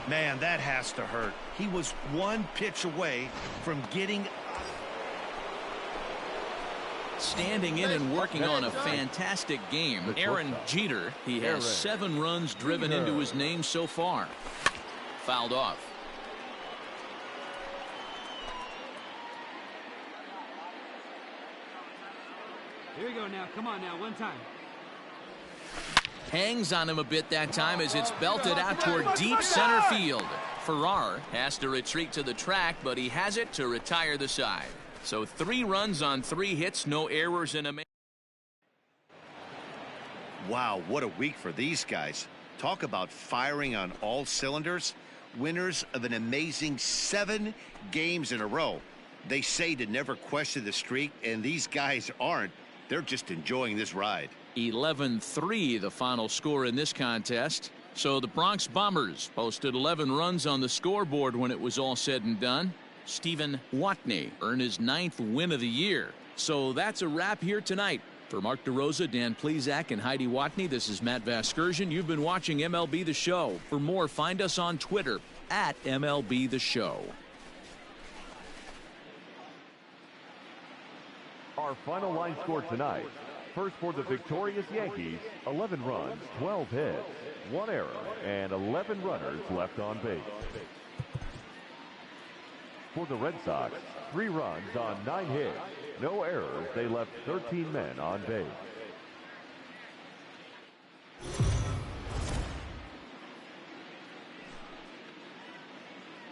Man, that has to hurt. He was one pitch away from getting... Standing in and working on a fantastic game, Aaron Jeter. He has 7 runs driven into his name so far. Fouled off. Here we go now. Come on now. One time. Hangs on him a bit that time as it's belted out toward deep center field. Farrar has to retreat to the track, but he has it to retire the side. So 3 runs on 3 hits, no errors in a... Wow, what a week for these guys. Talk about firing on all cylinders. Winners of an amazing 7 games in a row. They say to never question the streak, and these guys aren't. They're just enjoying this ride. 11-3 the final score in this contest. So the Bronx Bombers posted 11 runs on the scoreboard when it was all said and done. Stephen Watney earned his 9th win of the year. So that's a wrap here tonight. For Mark DeRosa, Dan Plesac, and Heidi Watney, this is Matt Vasgersian. You've been watching MLB The Show. For more, find us on Twitter at MLB The Show. Our final line score tonight. First for the victorious Yankees, 11 runs, 12 hits, 1 error, and 11 runners left on base. For the Red Sox, 3 runs on 9 hits, no errors. They left 13 men on base.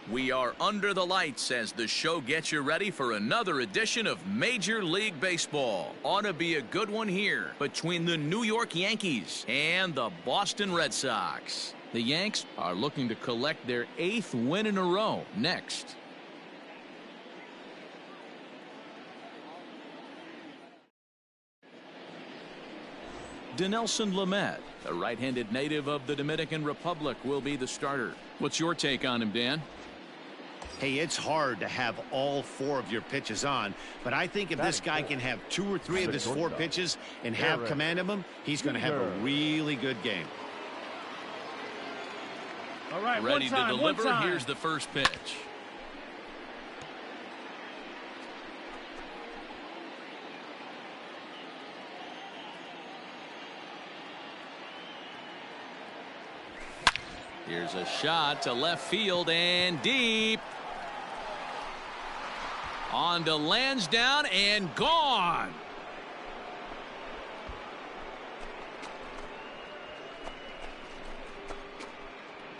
We are under the lights as the show gets you ready for another edition of Major League Baseball. Ought to be a good one here between the New York Yankees and the Boston Red Sox. The Yanks are looking to collect their 8th win in a row next. Dinelson Lamet, a right-handed native of the Dominican Republic, will be the starter. What's your take on him, Dan? Hey, it's hard to have all 4 of your pitches on, but I think if this guy can have 2 or 3 of his 4 pitches and have command of them, he's going to have a really good game. All right, ready to deliver. Here's the first pitch. Here's a shot to left field and deep. On to Lansdowne and gone.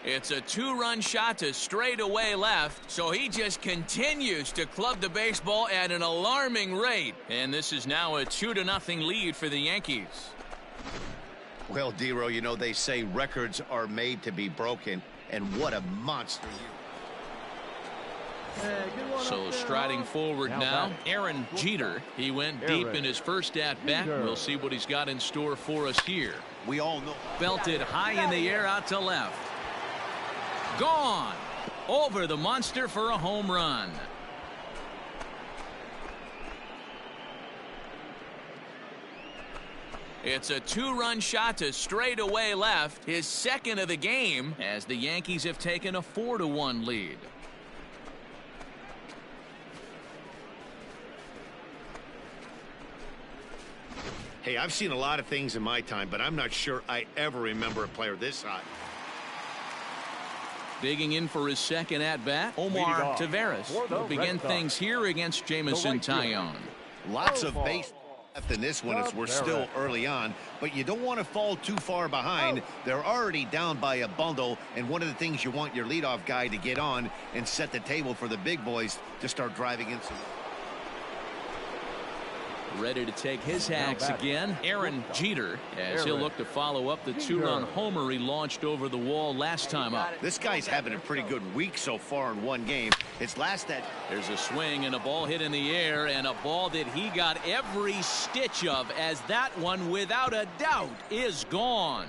It's a 2-run shot to straightaway left, so he just continues to club the baseball at an alarming rate. And this is now a 2-0 lead for the Yankees. Well, Dero, you know, they say records are made to be broken, and what a monster you. So striding forward now, Aaron Jeter. He went deep in his first at-bat. We'll see what he's got in store for us here. We all know. Belted high in the air out to left. Gone. Over the monster for a home run. It's a 2-run shot to straightaway left, his 2nd of the game, as the Yankees have taken a 4-1 lead. Hey, I've seen a lot of things in my time, but I'm not sure I ever remember a player this hot. Digging in for his 2nd at-bat, Omar Taveras will begin things here against Jamison Tyone. Lots of base left in this one as we're still early on, but you don't want to fall too far behind. They're already down by a bundle, and one of the things you want your leadoff guy to get on and set the table for the big boys to start driving in some. Ready to take his hacks again, Aaron Jeter, as he'll look to follow up the 2-run homer he launched over the wall last time up. This guy's having a pretty good week so far in one game. It's last at. There's a swing and a ball hit in the air, and a ball that he got every stitch of, as that one, without a doubt, is gone.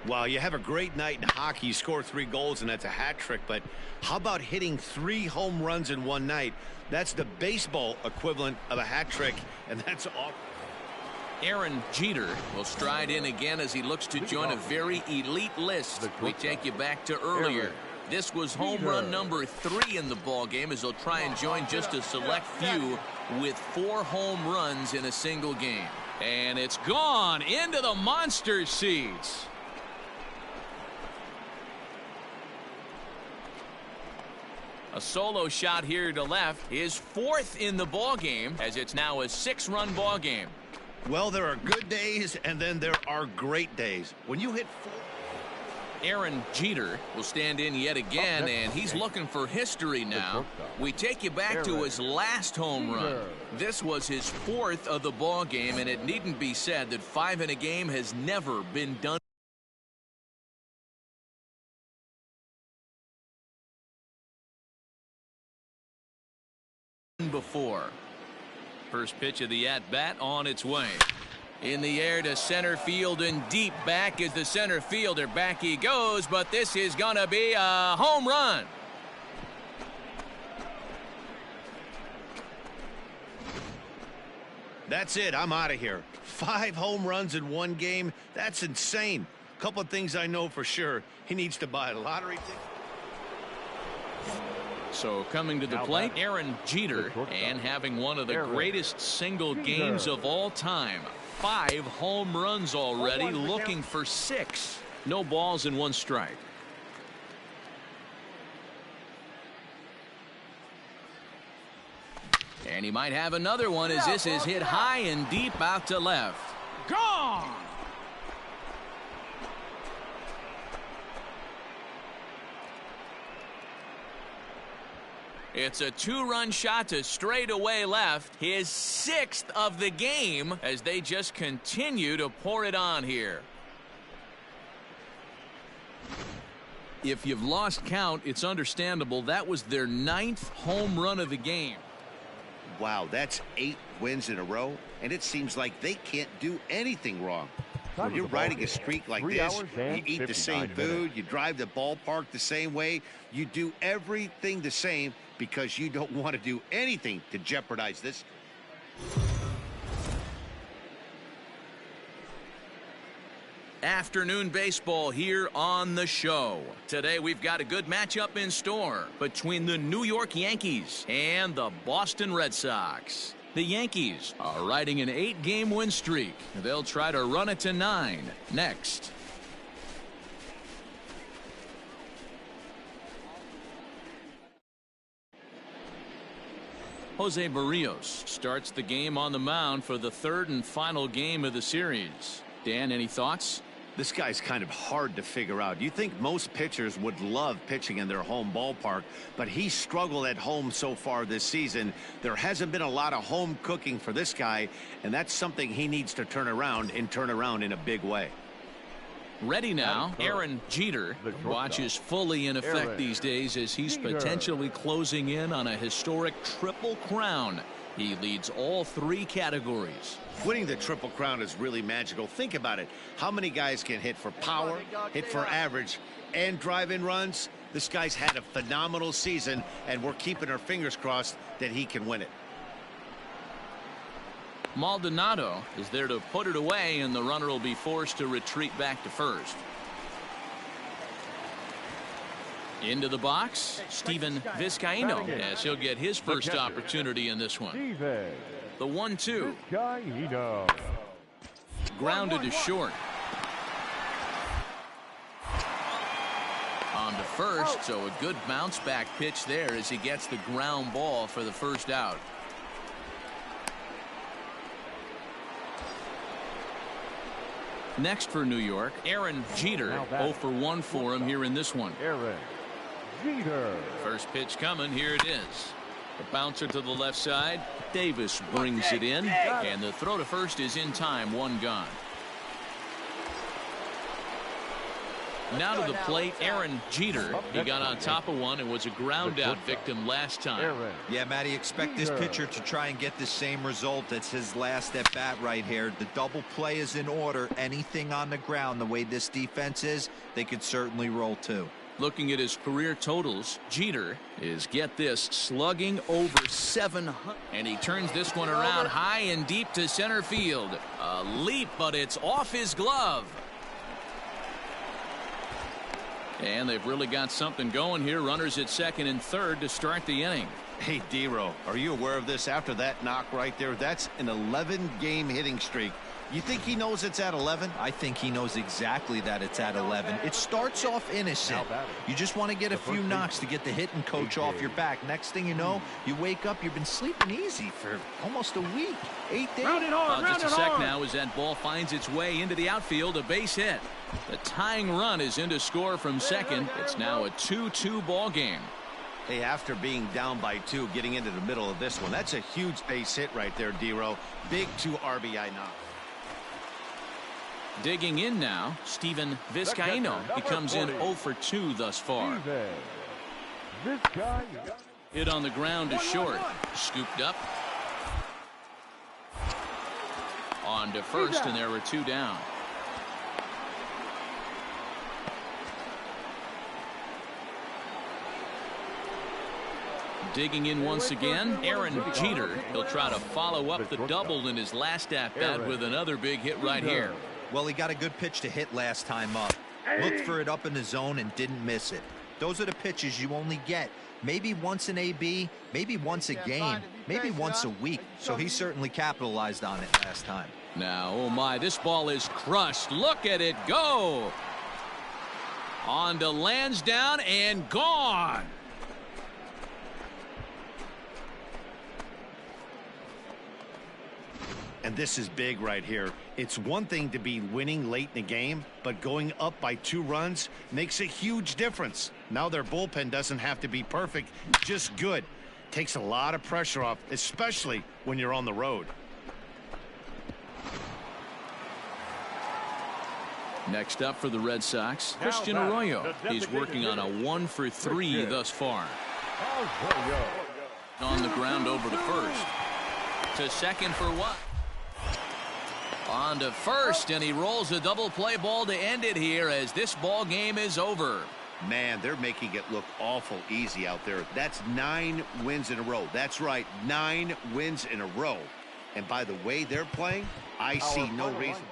Wow, you have a great night in hockey. You score 3 goals, and that's a hat trick. But how about hitting 3 home runs in one night? That's the baseball equivalent of a hat trick, and that's all. Aaron Jeter will stride in again as he looks to join a very elite list. We take you back to earlier. This was home run number 3 in the ball game, as he'll try and join just a select few with 4 home runs in a single game. And it's gone into the monster seats. A solo shot here to left, his 4th in the ball game, as it's now a 6-run ball game. Well, there are good days, and then there are great days. When you hit 4. Aaron Jeter will stand in yet again, and he's looking for history now. We take you back to his last home run. This was his 4th of the ball game, and it needn't be said that 5 in a game has never been done before. First pitch of the at-bat on its way. In the air to center field, and deep back is the center fielder. Back he goes, but this is going to be a home run. That's it. I'm out of here. 5 home runs in one game. That's insane. A couple of things I know for sure. He needs to buy a lottery ticket. So coming to the plate, Aaron Jeter, and having one of the greatest single games of all time. 5 home runs already, looking for 6. No balls and 1 strike. And he might have another one, as this is hit high and deep out to left. Gone! It's a 2-run shot to straightaway left, his 6th of the game, as they just continue to pour it on here. If you've lost count, it's understandable. That was their 9th home run of the game. Wow, that's 8 wins in a row, and it seems like they can't do anything wrong. When you're riding a streak like this, you eat the same food, you drive the ballpark the same way, you do everything the same because you don't want to do anything to jeopardize this. Afternoon baseball here on the show. Today we've got a good matchup in store between the New York Yankees and the Boston Red Sox. The Yankees are riding an 8-game win streak. They'll try to run it to 9 next. Jose Barrios starts the game on the mound for the 3rd and final game of the series. Dan, any thoughts? This guy's kind of hard to figure out. You think most pitchers would love pitching in their home ballpark, but he struggled at home so far this season. There hasn't been a lot of home cooking for this guy, and that's something he needs to turn around in a big way. Ready now, Aaron Jeter watches fully in effect these days as he's potentially closing in on a historic triple crown. He leads all 3 categories. Winning the Triple Crown is really magical. Think about it. How many guys can hit for power, hit for average, and drive in runs? This guy's had a phenomenal season, and we're keeping our fingers crossed that he can win it. Maldonado is there to put it away, and the runner will be forced to retreat back to first. Into the box, Steven Vizcaino, as he'll get his first opportunity in this one. The 1-2. Grounded to short. On to first, so a good bounce back pitch there as he gets the ground ball for the first out. Next for New York, Aaron Jeter. 0 for 1 for him here in this one. Aaron Jeter. First pitch coming. Here it is. The bouncer to the left side. Davis brings it in, and the throw to first is in time. 1 gone. Now to the plate, Aaron Jeter. He got on top of one and was a ground out victim last time. Yeah, Matty, expect this pitcher to try and get the same result. It's his last at bat right here. The double play is in order. Anything on the ground, the way this defense is, they could certainly roll too. Looking at his career totals, Jeter is, get this, slugging over 700. And he turns this one around high and deep to center field. A leap, but it's off his glove. And they've really got something going here. Runners at second and third to start the inning. Hey, D-Row, are you aware of this? After that knock right there, that's an 11-game hitting streak. You think he knows it's at 11? I think he knows exactly that it's at 11. It starts off innocent. You just want to get a few knocks to get the hitting coach off your back. Next thing you know, you wake up, you've been sleeping easy for almost a week. 8 days. Just a sec now as that ball finds its way into the outfield. A base hit. The tying run is in to score from second. It's now a 2-2 ball game. Hey, after being down by 2, getting into the middle of this one, that's a huge base hit right there, D-Row. Big 2 RBI knock. Digging in now, Steven Vizcaino. He comes in 0 for 2 thus far. Hit on the ground to short. Scooped up. On to first, and there were 2 down. Digging in once again, Aaron Jeter. He'll try to follow up the double in his last at-bat with another big hit right here. Well, he got a good pitch to hit last time up. Looked for it up in the zone and didn't miss it. Those are the pitches you only get maybe once in AB, maybe once a game, maybe once a week. So he certainly capitalized on it last time. Now, oh my, this ball is crushed. Look at it go. On to Lansdowne and gone. And this is big right here. It's one thing to be winning late in the game, but going up by 2 runs makes a huge difference. Now their bullpen doesn't have to be perfect, just good. Takes a lot of pressure off, especially when you're on the road. Next up for the Red Sox, Christian Arroyo. He's working on a 1 for 3 thus far. On the ground over to first. To second for what? On to first, and he rolls a double play ball to end it here as this ball game is over. Man, they're making it look awful easy out there. That's 9 wins in a row. That's right, 9 wins in a row. And by the way they're playing, I see no reason why.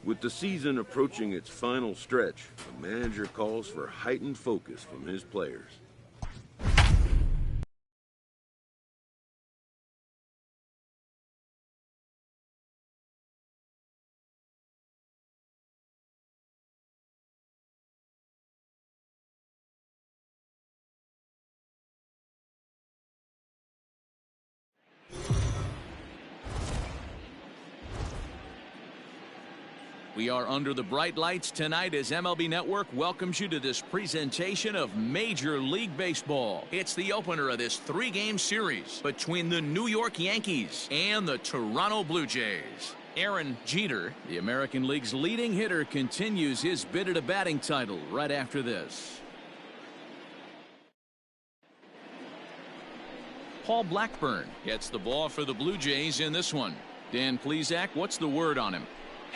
With the season approaching its final stretch, the manager calls for heightened focus from his players. We are under the bright lights tonight as MLB Network welcomes you to this presentation of Major League Baseball. It's the opener of this 3-game series between the New York Yankees and the Toronto Blue Jays. Aaron Jeter, the American League's leading hitter, continues his bid at a batting title right after this. Paul Blackburn gets the ball for the Blue Jays in this one. Dan Plesac, what's the word on him?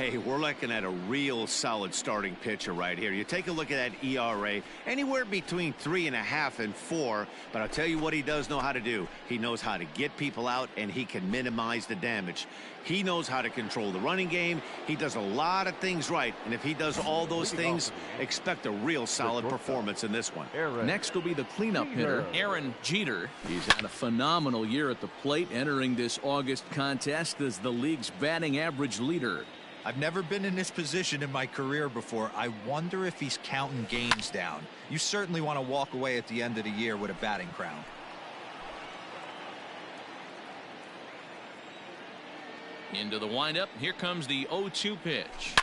Hey, we're looking at a real solid starting pitcher right here. You take a look at that ERA, anywhere between 3.5 and 4. But I'll tell you what he does know how to do. He knows how to get people out, and he can minimize the damage. He knows how to control the running game. He does a lot of things right. And if he does all those things, expect a real solid performance in this one. Next will be the cleanup hitter, Aaron Jeter. He's had a phenomenal year at the plate, entering this August contest as the league's batting average leader. I've never been in this position in my career before. I wonder if he's counting games down. You certainly want to walk away at the end of the year with a batting crown. Into the windup. Here comes the 0-2 pitch.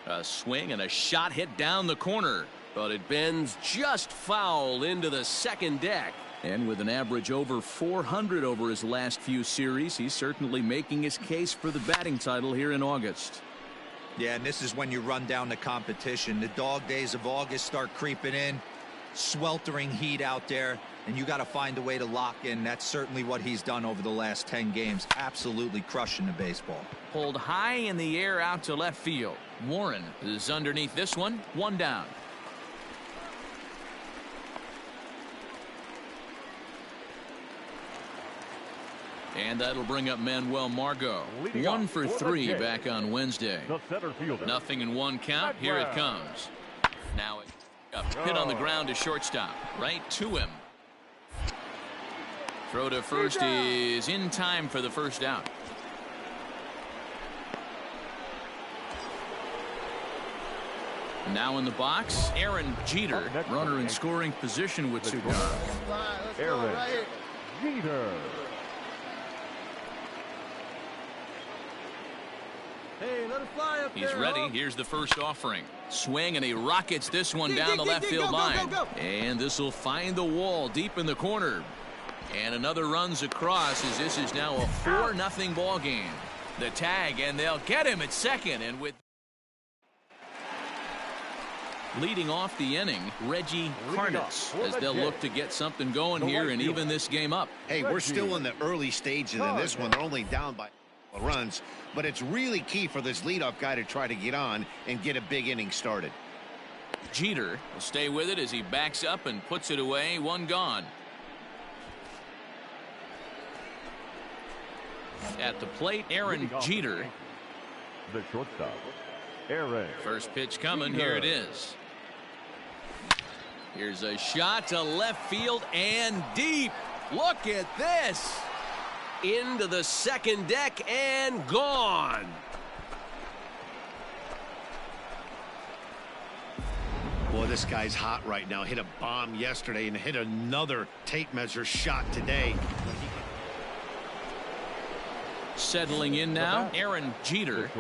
A swing and a shot hit down the corner, but it bends just foul into the second deck. And with an average over 400 over his last few series, he's certainly making his case for the batting title here in August. Yeah, and this is when you run down the competition. The dog days of August start creeping in. Sweltering heat out there, and you got to find a way to lock in. That's certainly what he's done over the last 10 games. Absolutely crushing the baseball. Pulled high in the air out to left field. Warren is underneath this one. One down. And that'll bring up Manuel Margot. 1 for 3 back on Wednesday. Nothing in one count. Here it comes. Now it's up. Hit on the ground to shortstop. Right to him. Throw to first is in time for the first out. Now in the box, Aaron Jeter, runner in scoring position with 2 down. Aaron Jeter. Hey, let it fly up He's there, ready. Hope. Here's the first offering. Swing, and he rockets this one down the left field line. And this will find the wall deep in the corner. And another runs across as this is now a 4-0 ball game. The tag, and they'll get him at second. And with leading off the inning, Reggie Carnes, as they'll look to get something going here and even this game up. Hey, we're still in the early stages in this one. They're only down by runs, but it's really key for this leadoff guy to try to get on and get a big inning started. Jeter will stay with it as he backs up and puts it away. 1 gone. At the plate, Aaron Jeter. The shortstop, Aaron. First pitch coming. Here it is. Here's a shot to left field and deep. Look at this. Into the second deck and gone. Boy, this guy's hot right now. Hit a bomb yesterday and hit another tape measure shot today. Settling in now, Aaron Jeter.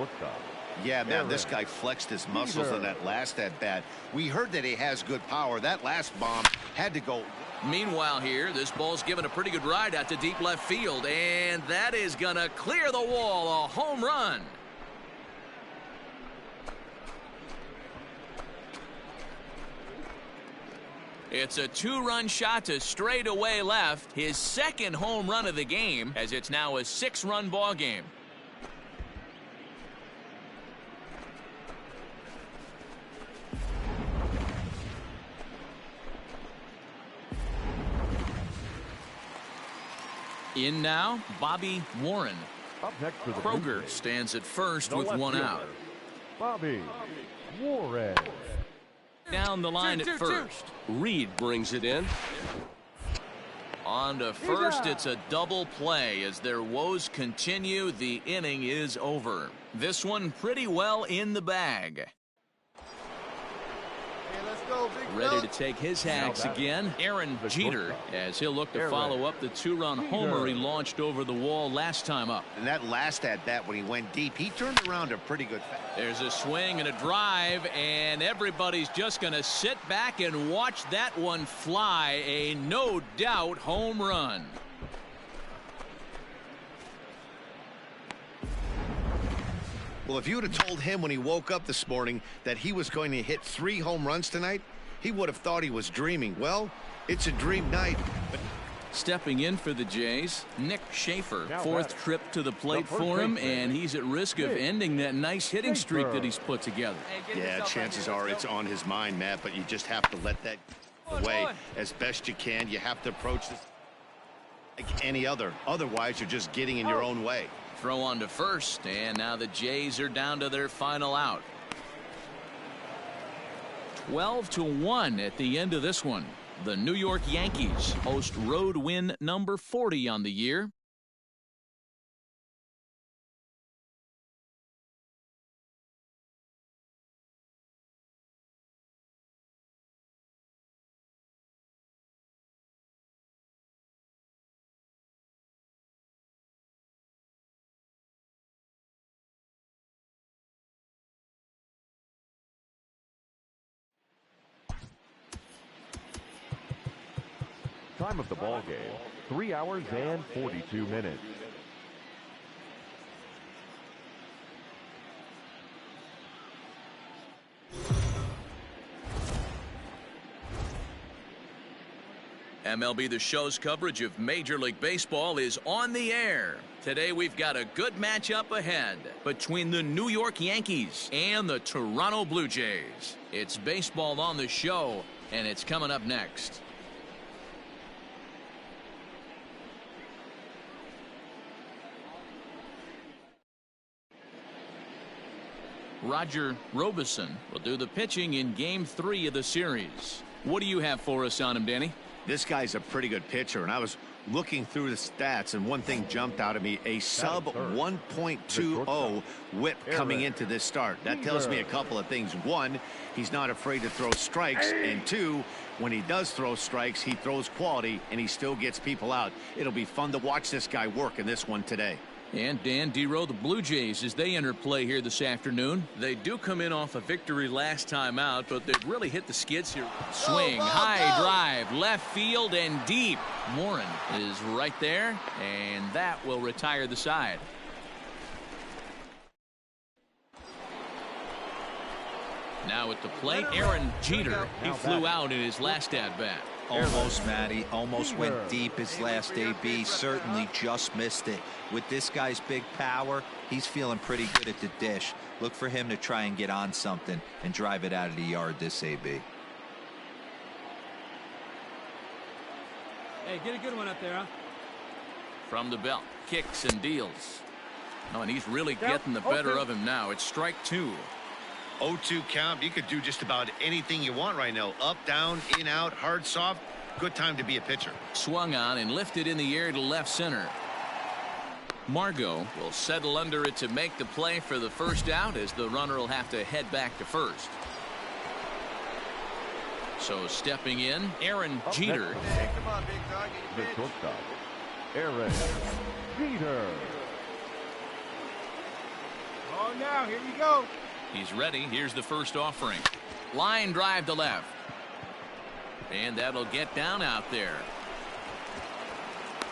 Yeah, man, this guy flexed his muscles on that last at bat. We heard that he has good power. That last bomb had to go. Meanwhile here, this ball's given a pretty good ride out to deep left field, and that is going to clear the wall. A home run. It's a 2-run shot to straightaway left, his second home run of the game, as it's now a 6-run ball game. In now, Bobby Warren. Up next for the Kroger stands at first with 1 out. Bobby Warren. Down the line at first. Reed brings it in. On to first, it's a double play. As their woes continue, the inning is over. This one pretty well in the bag. Ready to take his hacks again, Aaron Jeter, as he'll look to follow up the 2-run homer he launched over the wall last time up. And that last at-bat when he went deep, he turned around a pretty good. There's a swing and a drive, and everybody's just going to sit back and watch that one fly. A no-doubt home run. Well, if you would have told him when he woke up this morning that he was going to hit 3 home runs tonight, he would have thought he was dreaming. Well, it's a dream night. But Stepping in for the Jays, Nick Schaefer. Now Fourth batter. trip to the plate The for him, first baseman, and he's at risk of Nick ending that nice hitting streak Schaefer. that he's put together. Yeah, chances are it's on his mind, Matt, but you just have to let that away as best you can. You have to approach this like any other. Otherwise, you're just getting in your own way. Throw on to first, and now the Jays are down to their final out. 12-1 at the end of this one. The New York Yankees host road win number 40 on the year. Time of the ball game, 3 hours and 42 minutes. MLB The Show's coverage of Major League Baseball is on the air. Today we've got a good matchup ahead between the New York Yankees and the Toronto Blue Jays. It's baseball on the show, and it's coming up next. Roger Robeson will do the pitching in Game 3 of the series. What do you have for us on him, Danny? This guy's a pretty good pitcher, and I was looking through the stats, and one thing jumped out at me: a sub 1.20 whip coming into this start. That tells me a couple of things. One, he's not afraid to throw strikes, and two, when he does throw strikes, he throws quality, and he still gets people out. It'll be fun to watch this guy work in this one today. And Dan Dero, the Blue Jays, as they enter play here this afternoon. They do come in off a victory last time out, but they've really hit the skids here. Swing, high drive, left field and deep. Warren is right there, and that will retire the side. Now at the plate, Aaron Jeter. He flew out in his last at-bat. Almost, Matty. Almost went deep his last AB. Certainly just missed it. With this guy's big power, he's feeling pretty good at the dish. Look for him to try and get on something and drive it out of the yard this AB. Hey, get a good one up there, huh? From the belt, kicks and deals. Oh, and he's really getting the better of him now. It's strike two. 0-2 count. You could do just about anything you want right now. Up, down, in, out, hard, soft. Good time to be a pitcher. Swung on and lifted in the air to left center. Margot will settle under it to make the play for the first out, as the runner will have to head back to first. So stepping in, Aaron Jeter. Hey, come on, big dog. The shortstop, Aaron Jeter. Oh, now, here we go. He's ready. Here's the first offering. Line drive to left. And that'll get down out there.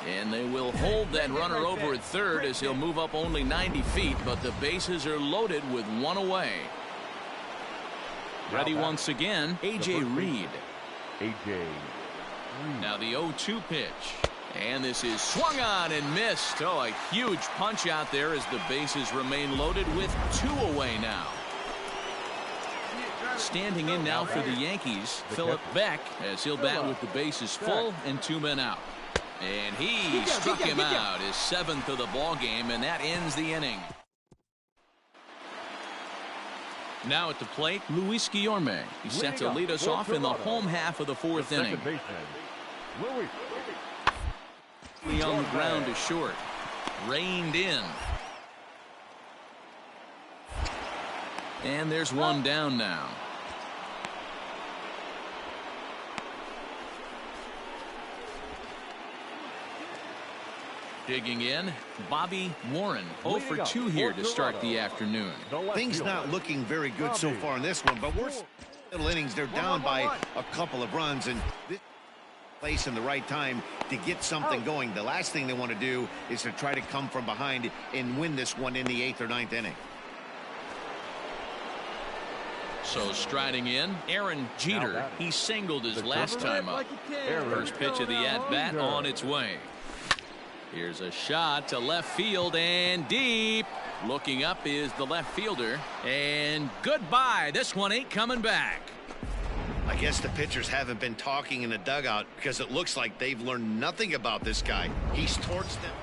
And they will hold that runner over at third as he'll move up only 90 feet, but the bases are loaded with one away. Ready once again, A.J. Reed. A.J. Reed. Now the 0-2 pitch. And this is swung on and missed. Oh, a huge punch out there as the bases remain loaded with two away now. Standing in now for the Yankees, Philip Beck, as he'll bat with the bases full and two men out. And he struck him out, his seventh of the ball game, and that ends the inning. Now at the plate, Luis Guillorme. He's set to lead us off in the home half of the fourth inning. On the ground is short. Reined in. And there's one down now. Digging in, Bobby Warren. 0 for 2 here to start the afternoon. Things not looking very good so far in this one, but we're middle innings. They're down by a couple of runs, and this place in the right time to get something going. The last thing they want to do is to try to come from behind and win this one in the 8th or 9th inning. So striding in, Aaron Jeter. He singled his last time up. First pitch of the at-bat on its way. Here's a shot to left field and deep. Looking up is the left fielder. And goodbye. This one ain't coming back. I guess the pitchers haven't been talking in the dugout because it looks like they've learned nothing about this guy. He's torched them.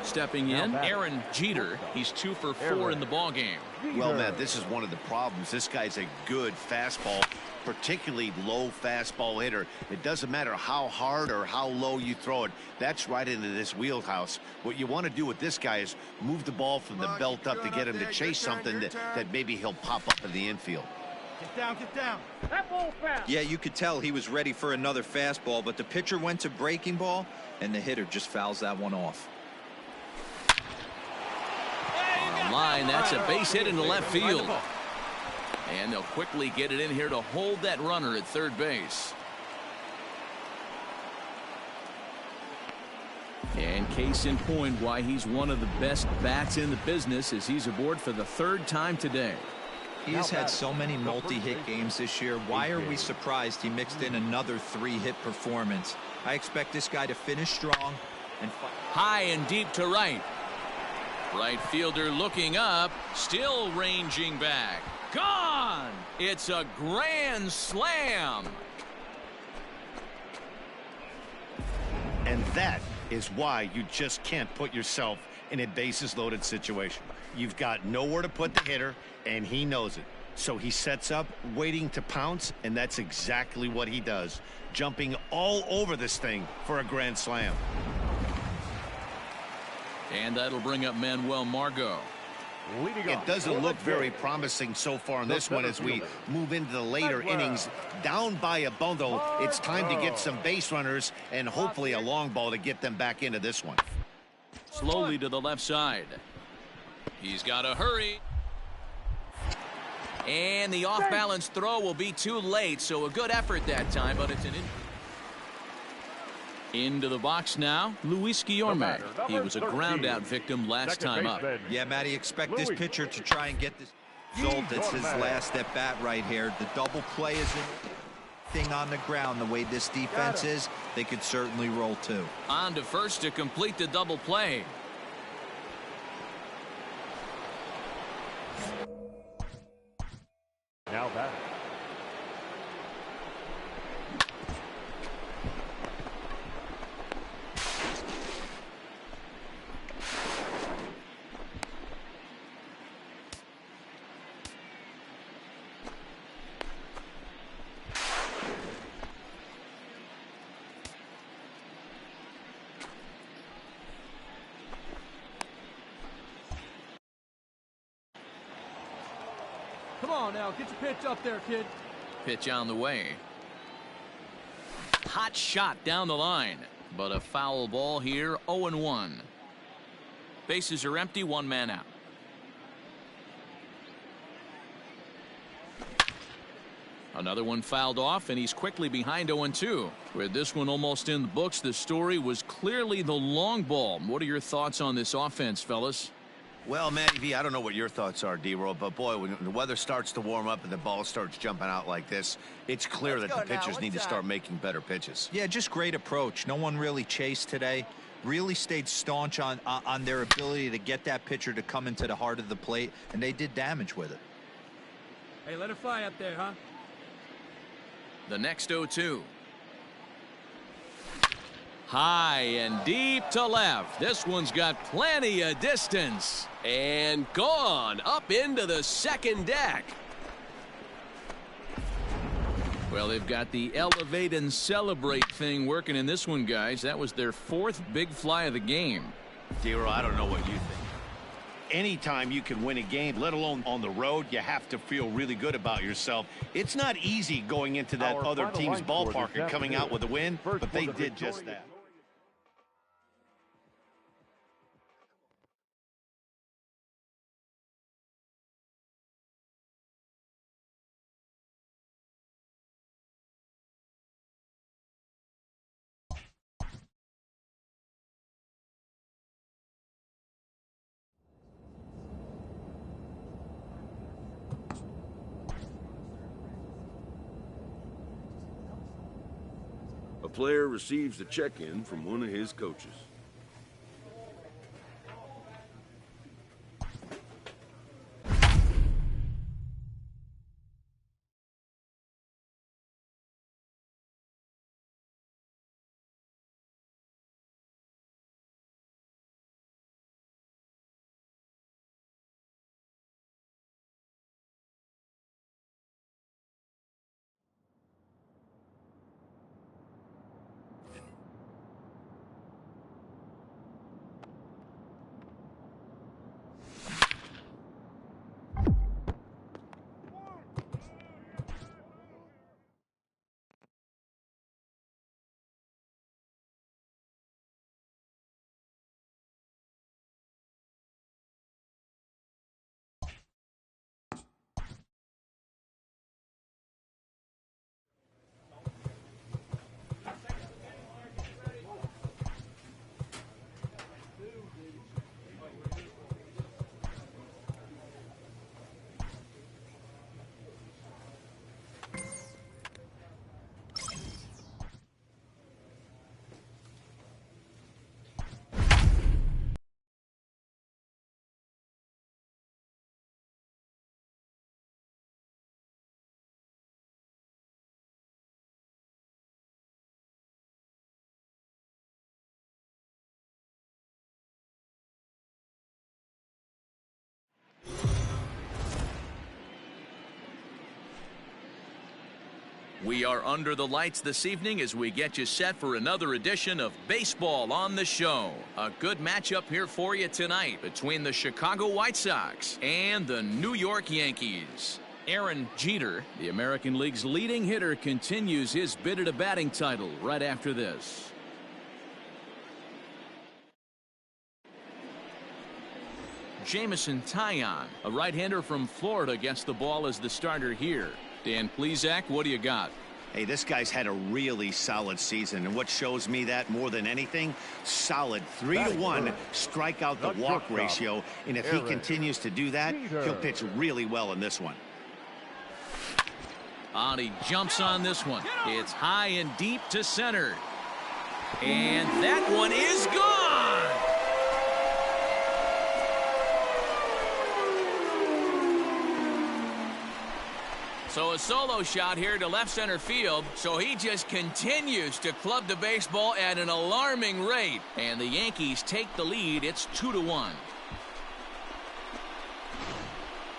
Stepping in, Aaron Jeter. He's 2 for 4 in the ballgame. Well, Matt, this is one of the problems. This guy's a good fastball, particularly low fastball hitter. It doesn't matter how hard or how low you throw it. That's right into this wheelhouse. What you want to do with this guy is move the ball from the belt up to get him to chase something that maybe he'll pop up in the infield. Get down, get down. Yeah, you could tell he was ready for another fastball, but the pitcher went to breaking ball, and the hitter just fouls that one off. On line, that's a base hit into left field. And they'll quickly get it in here to hold that runner at third base. And case in point why he's one of the best bats in the business as he's aboard for the 3rd time today. He has had so many multi-hit games this year. Why are we surprised he mixed in another 3-hit performance? I expect this guy to finish strong and fight. High and deep to right. Right fielder looking up, still ranging back. Gone! It's a grand slam. And that is why you just can't put yourself in a bases loaded situation. You've got nowhere to put the hitter, and he knows it. So he sets up, waiting to pounce, and that's exactly what he does. Jumping all over this thing for a grand slam. And that'll bring up Manuel Margot. It doesn't look very promising so far in this one as we move into the later innings. Down by a bundle, it's time to get some base runners and hopefully a long ball to get them back into this one. Slowly to the left side. He's got to hurry. And the off-balance throw will be too late, so a good effort that time, but it's an into the box now, Luis Guillorme. He was a ground-out victim last time up. Yeah, Matty, expect this pitcher to try and get this result. It's his last at-bat right here. The double play is thing on the ground. The way this defense is, they could certainly roll too. On to first to complete the double play. Now that. Come on now, get your pitch up there, kid. Pitch on the way. Hot shot down the line, but a foul ball here. 0-1. Bases are empty, 1 man out. Another one fouled off, and he's quickly behind 0-2. With this one almost in the books, the story was clearly the long ball. What are your thoughts on this offense, fellas? Well, Matty V, I don't know what your thoughts are, D-Roll, but boy, when the weather starts to warm up and the ball starts jumping out like this, it's clear that the pitchers need to start making better pitches. Yeah, just great approach. No one really chased today. Really stayed staunch on their ability to get that pitcher to come into the heart of the plate, and they did damage with it. Hey, let it fly up there, huh? The next 0-2. High and deep to left. This one's got plenty of distance. And gone up into the second deck. Well, they've got the elevate and celebrate thing working in this one, guys. That was their 4th big fly of the game. D-Roll, I don't know what you think. Anytime you can win a game, let alone on the road, you have to feel really good about yourself. It's not easy going into that other team's ballpark and coming out with a win, but they did just that. player receives a check-in from one of his coaches. We are under the lights this evening as we get you set for another edition of Baseball on the Show. A good matchup here for you tonight between the Chicago White Sox and the New York Yankees. Aaron Jeter, the American League's leading hitter, continues his bid at a batting title right after this. Jamison Taillon, a right-hander from Florida, gets the ball as the starter here. Dan Plesac, what do you got? Hey, this guy's had a really solid season, and what shows me that more than anything, solid 3-to-1 strikeout to walk ratio, and if he continues to do that, he'll pitch really well in this one. And he jumps on this one. It's high and deep to center, and that one is gone. So a solo shot here to left center field. So he just continues to club the baseball at an alarming rate. And the Yankees take the lead. It's 2-1.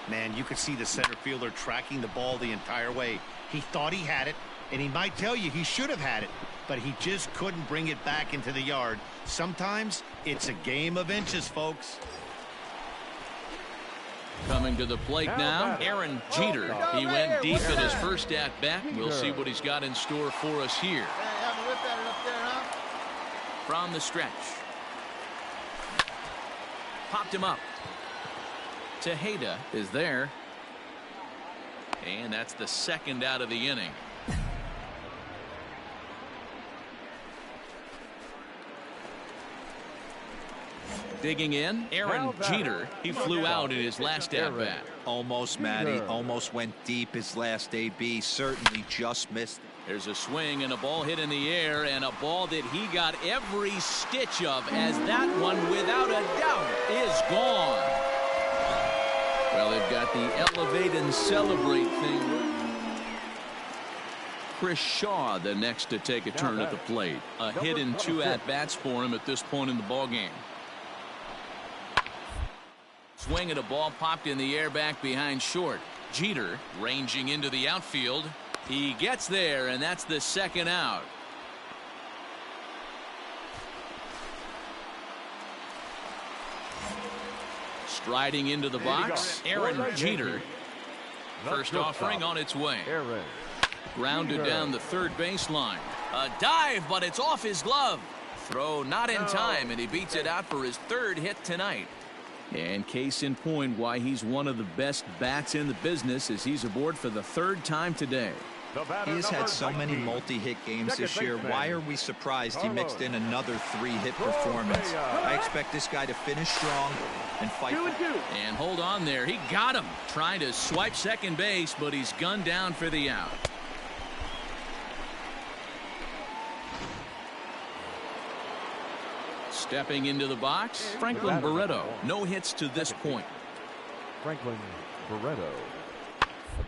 Man, you could see the center fielder tracking the ball the entire way. He thought he had it, and he might tell you he should have had it, but he just couldn't bring it back into the yard. Sometimes it's a game of inches, folks. Coming to the plate now, Aaron Jeter. He went deep in his first at-bat. We'll see what he's got in store for us here. From the stretch. Popped him up. Tejeda is there. And that's the second out of the inning. Digging in, Aaron Jeter. He flew out in his last at-bat. Almost, Matty. Almost went deep his last AB. Certainly just missed it. There's a swing and a ball hit in the air, and a ball that he got every stitch of, as that one, without a doubt, is gone. Well, they've got the elevate and celebrate thing. Chris Shaw, the next to take a turn at the plate. A hit in 2 at-bats for him at this point in the ballgame. Swing and a ball popped in the air back behind short. Jeter ranging into the outfield. He gets there, and that's the second out. Striding into the box, Aaron Jeter. First offering on its way. Grounded down the third baseline. A dive, but it's off his glove. Throw not in time, and he beats it out for his third hit tonight. And case in point why he's one of the best bats in the business is he's aboard for the third time today. He's had so many multi-hit games this year. Why are we surprised he mixed in another 3-hit performance? I expect this guy to finish strong and fight. And hold on there. He got him. Trying to swipe second base, but he's gunned down for the out. Stepping into the box, Franklin Barreto. No hits to this point. Franklin Barreto.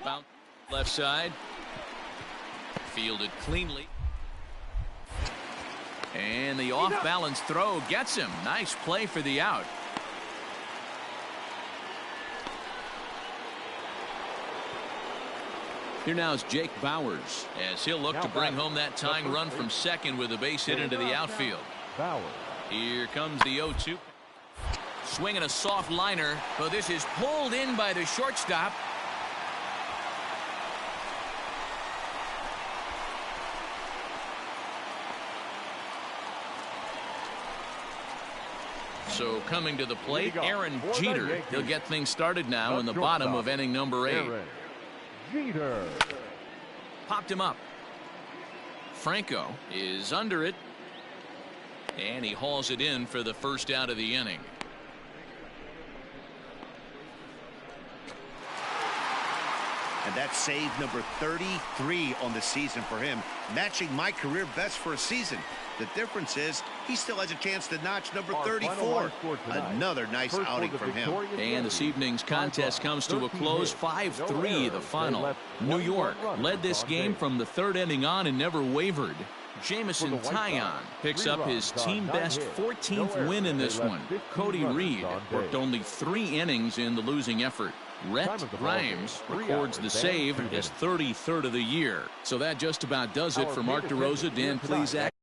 About left side. Fielded cleanly. And the off-balance throw gets him. Nice play for the out. Here now is Jake Bowers as he'll look to bring home that tying run from second with a base hit into the outfield. Bowers. Here comes the 0-2. Swinging a soft liner, but this is pulled in by the shortstop. So coming to the plate, Aaron Jeter. He'll get things started now in the bottom of inning number 8. Jeter. Popped him up. Franco is under it. And he hauls it in for the first out of the inning. And that's save number 33 on the season for him, matching my career best for a season. The difference is he still has a chance to notch number 34. Another nice outing from him. And this evening's contest comes to a close, 5-3 the final. New York led this game from the third inning on and never wavered. Jamison Taillon picks up his team best 14th win in this one. Cody Reed worked only 3 innings in the losing effort. Rhett Grimes records the save, his 33rd of the year. So that just about does it for Mark DeRosa. Dan, please act.